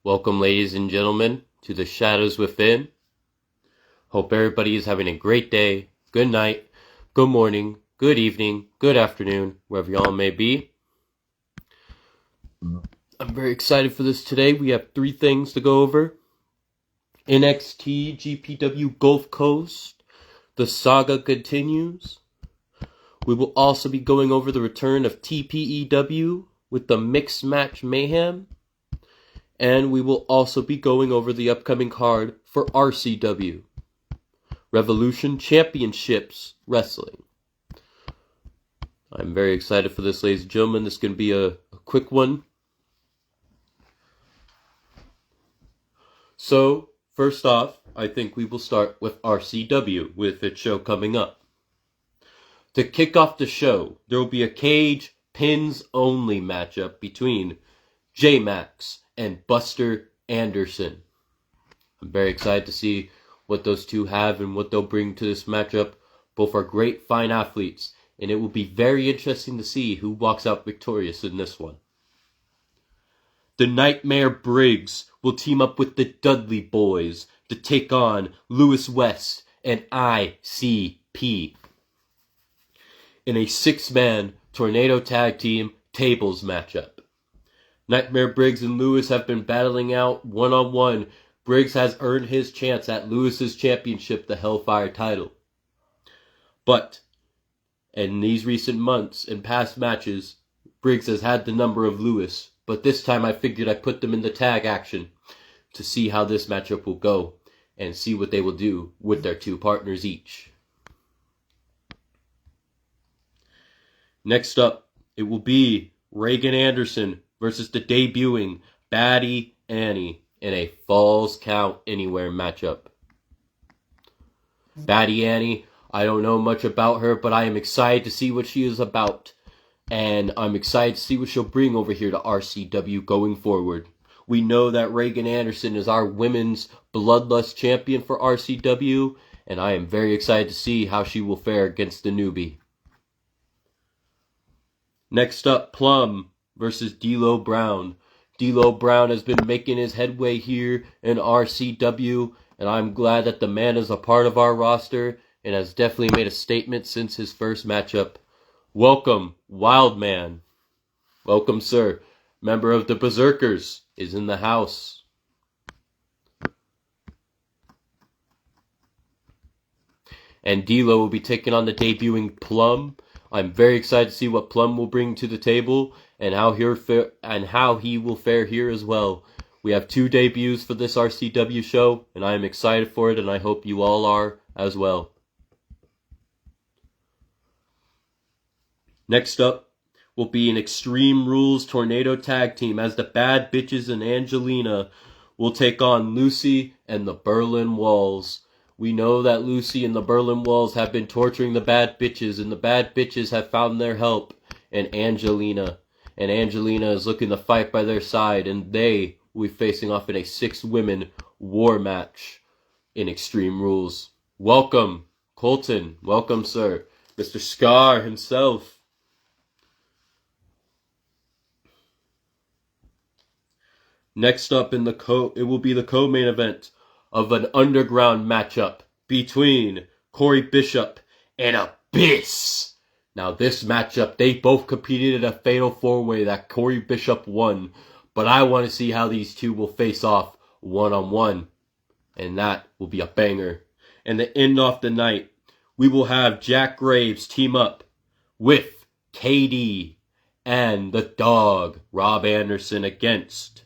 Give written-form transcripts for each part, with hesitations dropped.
Welcome, ladies and gentlemen, to the Shadows Within. Hope everybody is having a great day, good night, good morning, good evening, good afternoon, wherever y'all may be. I'm very excited for this today. We have 3 things to go over. NXT GPW Gulf Coast. The saga continues. We will also be going over the return of TPEW with the Mixed Match Mayhem. And we will also be going over the upcoming card for RCW, Revolution Championships Wrestling. I'm very excited for this, ladies and gentlemen. This is going to be a quick one. So, first off, I think we will start with RCW, with its show coming up. To kick off the show, there will be a cage pins only matchup between J-Max and Buster Anderson. I'm very excited to see what those two have and what they'll bring to this matchup. Both are great, fine athletes, and it will be very interesting to see who walks out victorious in this one. The Nightmare Briggs will team up with the Dudley Boys to take on Lewis West and ICP in a 6-man Tornado Tag Team Tables matchup. Nightmare Briggs and Lewis have been battling out one-on-one. Briggs has earned his chance at Lewis's championship, the Hellfire title. But in these recent months and past matches, Briggs has had the number of Lewis. But this time I figured I'd put them in the tag action to see how this matchup will go and see what they will do with their 2 partners each. Next up, it will be Reagan Anderson versus the debuting Baddie Annie in a Falls Count Anywhere matchup. Baddie Annie, I don't know much about her, but I am excited to see what she is about. And I'm excited to see what she'll bring over here to RCW going forward. We know that Reagan Anderson is our women's Bloodlust champion for RCW, and I am very excited to see how she will fare against the newbie. Next up, Plum versus D'Lo Brown. D'Lo Brown has been making his headway here in RCW, and I'm glad that the man is a part of our roster and has definitely made a statement since his first matchup. Welcome, Wildman. Welcome, sir. Member of the Berserkers is in the house. And D'Lo will be taking on the debuting Plum. I'm very excited to see what Plum will bring to the table and how he will fare here as well. We have 2 debuts for this RCW show, and I am excited for it, and I hope you all are as well. Next up will be an Extreme Rules Tornado Tag Team as the Bad Bitches and Angelina will take on Lucy and the Berlin Walls. We know that Lucy and the Berlin Walls have been torturing the Bad Bitches, and the Bad Bitches have found their help in Angelina. And Angelina is looking to fight by their side, and they will be facing off in a 6-women war match in Extreme Rules. Welcome, Colton. Welcome, sir. Mr. Scar himself. Next up in it will be the co-main event of an underground matchup between Corey Bishop and Abyss. Now this matchup, they both competed in a fatal 4-way that Corey Bishop won, but I want to see how these two will face off one-on-one, and that will be a banger. And to end off the night, we will have Jack Graves team up with KD and the Dog, Rob Anderson, against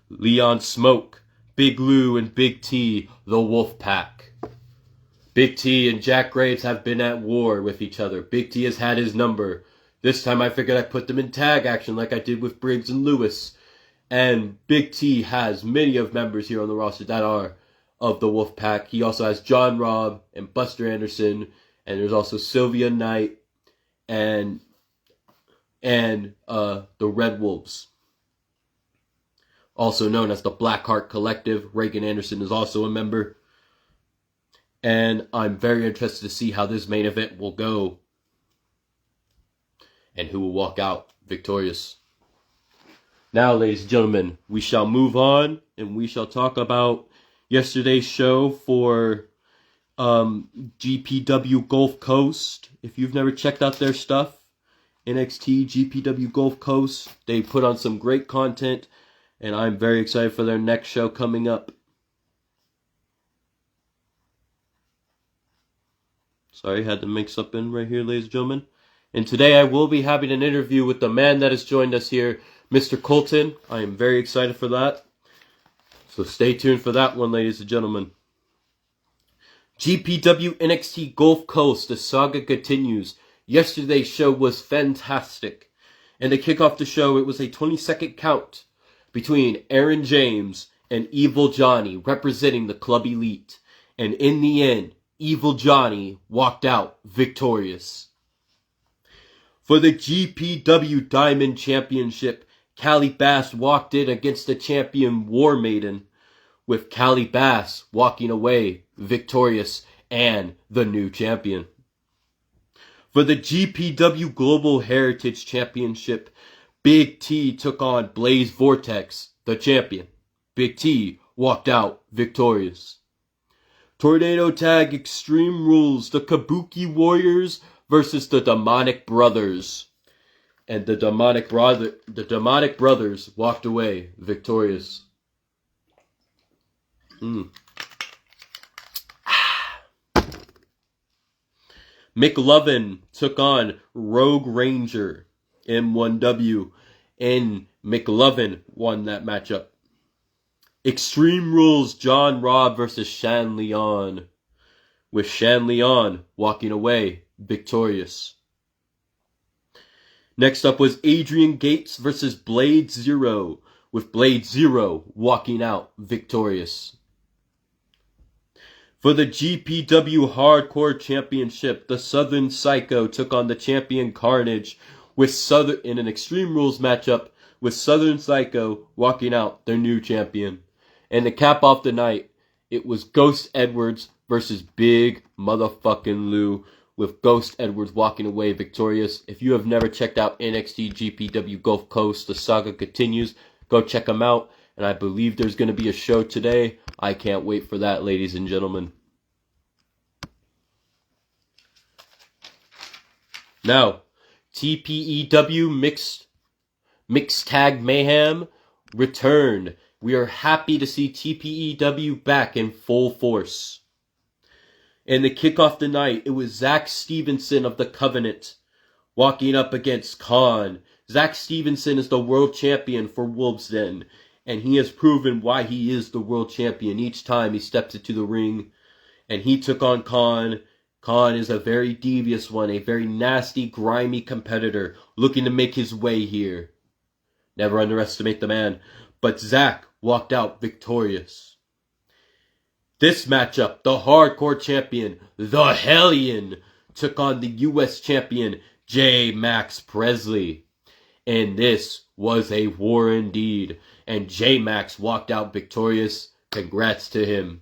Leon Smoke, Big Lou, and Big T, the Wolf Pack. Big T and Jack Graves have been at war with each other. Big T has had his number. This time I figured I'd put them in tag action like I did with Briggs and Lewis. And Big T has many of members here on the roster that are of the Wolf Pack. He also has John Robb and Buster Anderson. And there's also Sylvia Knight and the Red Wolves, also known as the Blackheart Collective. Reagan Anderson is also a member. And I'm very interested to see how this main event will go and who will walk out victorious. Now, ladies and gentlemen, we shall move on and we shall talk about yesterday's show for GPW Gulf Coast. If you've never checked out their stuff, NXT GPW Gulf Coast, they put on some great content, and I'm very excited for their next show coming up. Sorry, had to mix up in right here, ladies and gentlemen. And today I will be having an interview with the man that has joined us here, Mr. Colton. I am very excited for that. So stay tuned for that one, ladies and gentlemen. GPW NXT Gulf Coast, the saga continues. Yesterday's show was fantastic. And to kick off the show, it was a 20-second count between Aaron James and Evil Johnny representing the Club Elite. And in the end, Evil Johnny walked out victorious. For the GPW Diamond Championship, Callie Bass walked in against the champion War Maiden, with Callie Bass walking away victorious and the new champion. For the GPW Global Heritage Championship, Big T took on Blaze Vortex, the champion. Big T walked out victorious. Tornado Tag Extreme Rules, the Kabuki Warriors versus the Demonic Brothers. And the Demonic Brothers walked away victorious. McLovin took on Rogue Ranger M1W, and McLovin won that matchup. Extreme Rules, John Robb versus Shan Leon, with Shan Leon walking away victorious. Next up was Adrian Gates versus Blade Zero, with Blade Zero walking out victorious. For the GPW Hardcore Championship, the Southern Psycho took on the champion Carnage in an Extreme Rules matchup, with Southern Psycho walking out their new champion. And to cap off the night, it was Ghost Edwards versus Big Motherfucking Lou, with Ghost Edwards walking away victorious. If you have never checked out NXT GPW Gulf Coast, the saga continues. Go check them out. And I believe there's going to be a show today. I can't wait for that, ladies and gentlemen. Now, TPEW Mixed Tag Mayhem returned. We are happy to see TPEW back in full force. And to kick off the night, it was Zach Stevenson of the Covenant walking up against Khan. Zach Stevenson is the world champion for Wolves Den, and he has proven why he is the world champion each time he steps into the ring. And he took on Khan. Khan is a very devious one, a very nasty, grimy competitor looking to make his way here. Never underestimate the man. But Zach walked out victorious. This matchup, the Hardcore Champion, the Hellion, took on the U.S. Champion, J. Max Presley. And this was a war indeed. And J. Max walked out victorious. Congrats to him.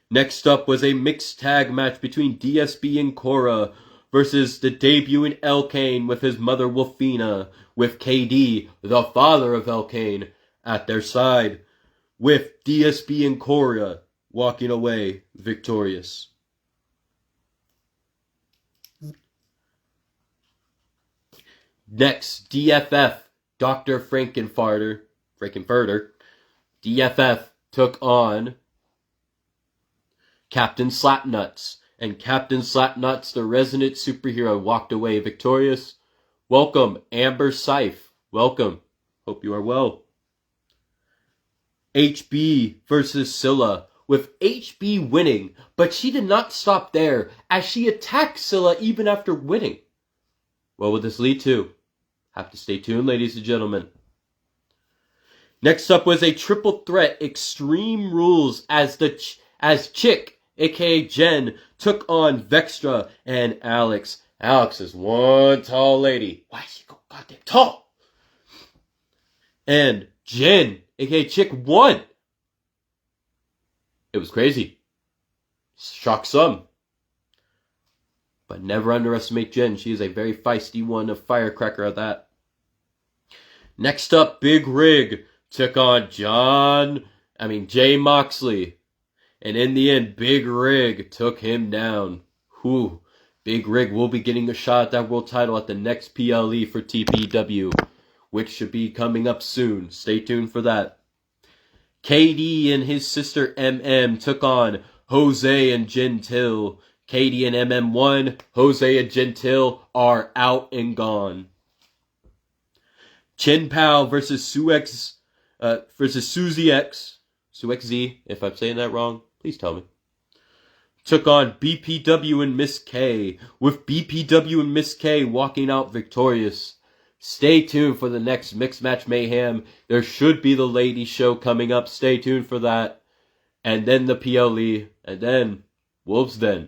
Next up was a mixed tag match between DSB and Cora versus the debuting El Kane with his mother Wolfina, with KD, the father of El Kane, at their side, with DSB and Cora walking away victorious. Next, DFF, Dr. Frankenfurter, DFF took on Captain Slapnuts, and Captain Slapnuts, the resident superhero, walked away victorious. Welcome, Amber Seif. Welcome. Hope you are well. HB versus Scylla, with HB winning, but she did not stop there, as she attacked Scylla even after winning. What will this lead to? Have to stay tuned, ladies and gentlemen. Next up was a triple threat Extreme Rules as Chick, aka Jen, took on Vextra and Alex. Alex is one tall lady. Why is she so goddamn tall? And Jen, aka Chick, won. It was crazy. Shocked some. But never underestimate Jen. She is a very feisty one, a firecracker at that. Next up, Big Rig took on Jay Moxley. And in the end, Big Rig took him down. Whew. Big Rig will be getting a shot at that world title at the next PLE for TPW, which should be coming up soon. Stay tuned for that. KD and his sister MM took on Jose and Gentil. KD and MM won. Jose and Gentil are out and gone. Chen Pao versus Suzy X. Suzy Z, if I'm saying that wrong, please tell me. Took on BPW and Miss K, with BPW and Miss K walking out victorious. Stay tuned for the next Mixed Match Mayhem. There should be the ladies show coming up. Stay tuned for that. And then the PLE. And then Wolves Den.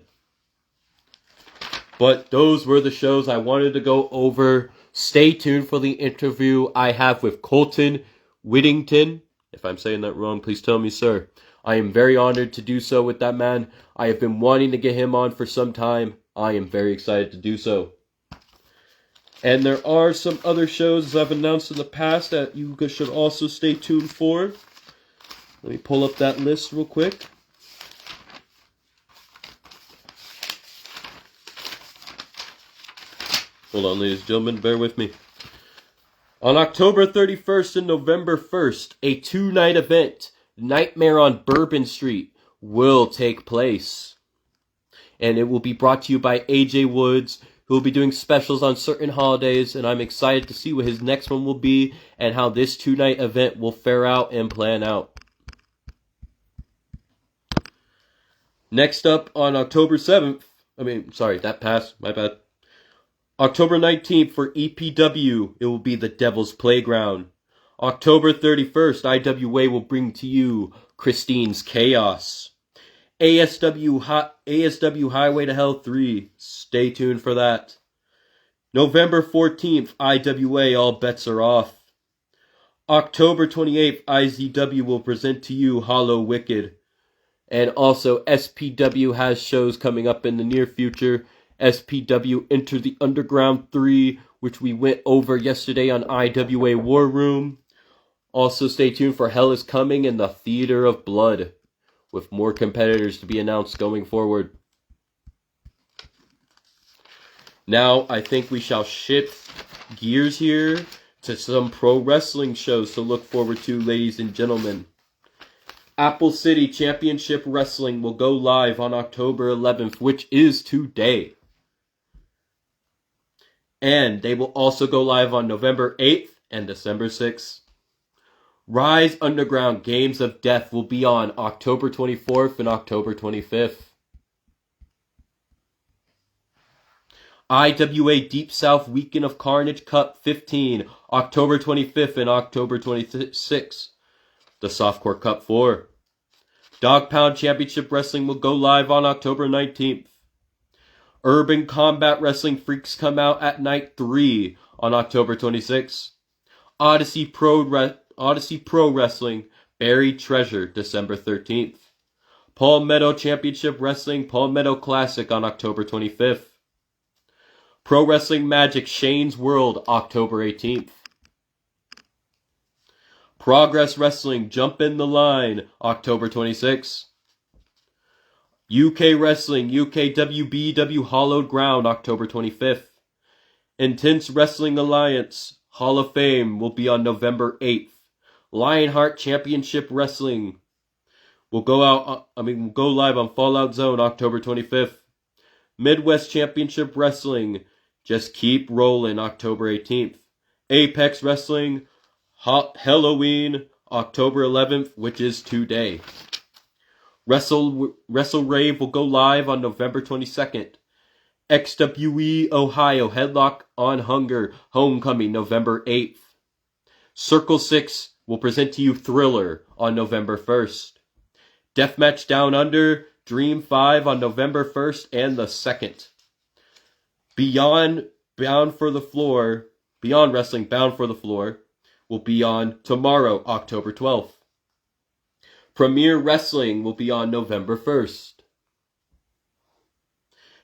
But those were the shows I wanted to go over. Stay tuned for the interview I have with Colton Whittington. If I'm saying that wrong, please tell me, sir. I am very honored to do so with that man. I have been wanting to get him on for some time. I am very excited to do so. And there are some other shows I've announced in the past that you should also stay tuned for. Let me pull up that list real quick. Hold on, ladies and gentlemen, bear with me. On October 31st and November 1st, a two-night event, Nightmare on Bourbon Street, will take place. And it will be brought to you by AJ Woods, who will be doing specials on certain holidays, and I'm excited to see what his next one will be and how this two-night event will fare out and plan out. Next up on October 7th, that passed, my bad. October 19th for EPW, it will be the Devil's Playground. October 31st, IWA will bring to you Christine's Chaos. ASW Highway to Hell 3, stay tuned for that. November 14th, IWA, All Bets Are Off. October 28th, IZW will present to you Hollow Wicked. And also, SPW has shows coming up in the near future. SPW Enter the Underground 3, which we went over yesterday on IWA War Room. Also, stay tuned for Hell is Coming and the Theater of Blood, with more competitors to be announced going forward. Now, I think we shall shift gears here to some pro wrestling shows to look forward to, ladies and gentlemen. Apple City Championship Wrestling will go live on October 11th, which is today. And they will also go live on November 8th and December 6th. Rise Underground Games of Death will be on October 24th and October 25th. IWA Deep South Weekend of Carnage Cup 15, October 25th and October 26th. The Softcore Cup 4. Dog Pound Championship Wrestling will go live on October 19th. Urban Combat Wrestling Freaks Come Out at Night 3 on October 26th. Odyssey Pro Wrestling Buried Treasure December 13th. Palmetto Championship Wrestling Palmetto Classic on October 25th. Pro Wrestling Magic Shane's World October 18th. Progress Wrestling Jump in the Line October 26th. UK Wrestling UKWBW Hollowed Ground October 25th. Intense Wrestling Alliance Hall of Fame will be on November 8th. Lionheart Championship Wrestling will go live on Fallout Zone October 25th. Midwest Championship Wrestling Just Keep Rolling October 18th. Apex Wrestling Halloween October 11th, which is today. Wrestle Rave will go live on November 22nd. XWE Ohio Headlock on Hunger Homecoming November 8th. Circle 6 will present to you Thriller on November 1st. Deathmatch Down Under Dream 5 on November 1st and the 2nd. Beyond Wrestling Bound for the Floor will be on tomorrow, October 12th. Premier Wrestling will be on November 1st.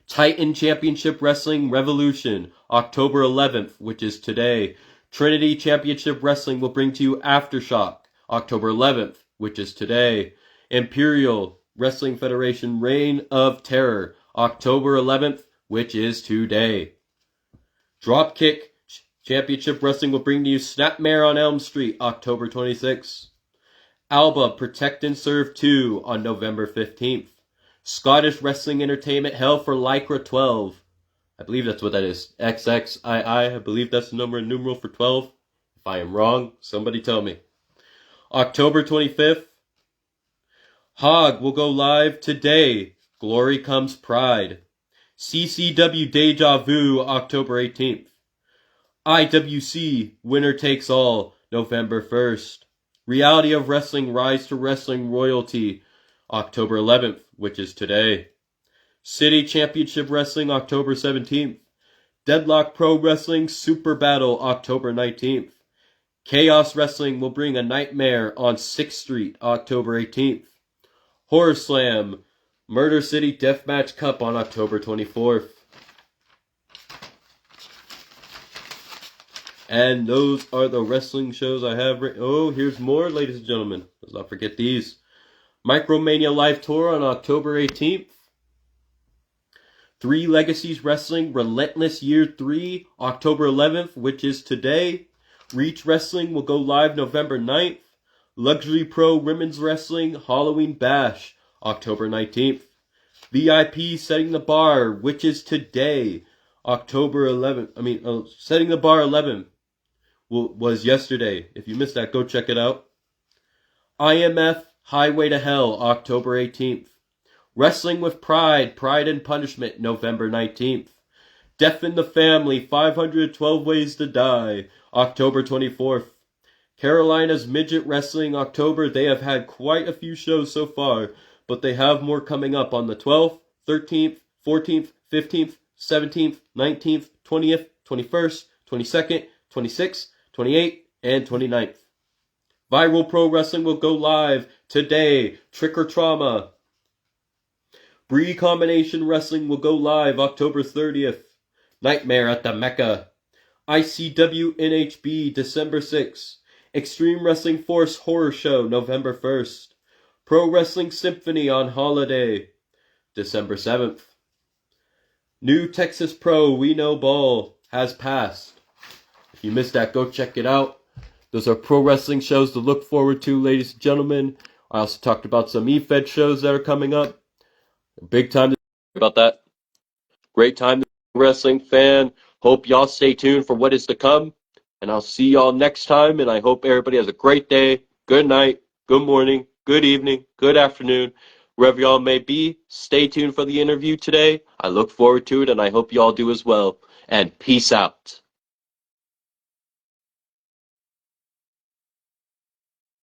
Titan Championship Wrestling Revolution, October 11th, which is today. Trinity Championship Wrestling will bring to you Aftershock, October 11th, which is today. Imperial Wrestling Federation Reign of Terror, October 11th, which is today. Dropkick Championship Wrestling will bring to you Snapmare on Elm Street, October 26th. Alba Protect and Serve 2 on November 15th. Scottish Wrestling Entertainment Hell for Lycra 12. I believe that's what that is. XXII. I believe that's the number in numeral for 12. If I am wrong, somebody tell me. October 25th. Hog will go live today. Glory Comes Pride. CCW Deja Vu, October 18th. IWC Winner Takes All, November 1st. Reality of Wrestling Rise to Wrestling Royalty, October 11th, which is today. City Championship Wrestling, October 17th. Deadlock Pro Wrestling Super Battle, October 19th. Chaos Wrestling will bring a nightmare on 6th Street, October 18th. Horror Slam Murder City Deathmatch Cup on October 24th. And those are the wrestling shows I have. Oh, here's more, ladies and gentlemen. Let's not forget these. Micromania Live Tour on October 18th. Three Legacies Wrestling Relentless Year 3, October 11th, which is today. Reach Wrestling will go live November 9th. Luxury Pro Women's Wrestling Halloween Bash, October 19th. VIP Setting the Bar, which is today, October 11th. Setting the Bar 11 was yesterday. If you missed that, go check it out. IMF Highway to Hell, October 18th. Wrestling with Pride, Pride and Punishment, November 19th. Death in the Family, 512 Ways to Die, October 24th. Carolina's Midget Wrestling, October. They have had quite a few shows so far, but they have more coming up on the 12th, 13th, 14th, 15th, 17th, 19th, 20th, 21st, 22nd, 26th, 28th, and 29th. Viral Pro Wrestling will go live today. Trick or Trauma. Bree Combination Wrestling will go live October 30th. Nightmare at the Mecca. ICW NHB December 6th. Extreme Wrestling Force Horror Show November 1st. Pro Wrestling Symphony on Holiday December 7th. New Texas Pro We Know Ball has passed. If you missed that, go check it out. Those are pro wrestling shows to look forward to, ladies and gentlemen. I also talked about some EFED shows that are coming up. Big time to talk about that. Great time to be a wrestling fan. Hope y'all stay tuned for what is to come. And I'll see y'all next time. And I hope everybody has a great day, good night, good morning, good evening, good afternoon. Wherever y'all may be, stay tuned for the interview today. I look forward to it, and I hope y'all do as well. And peace out.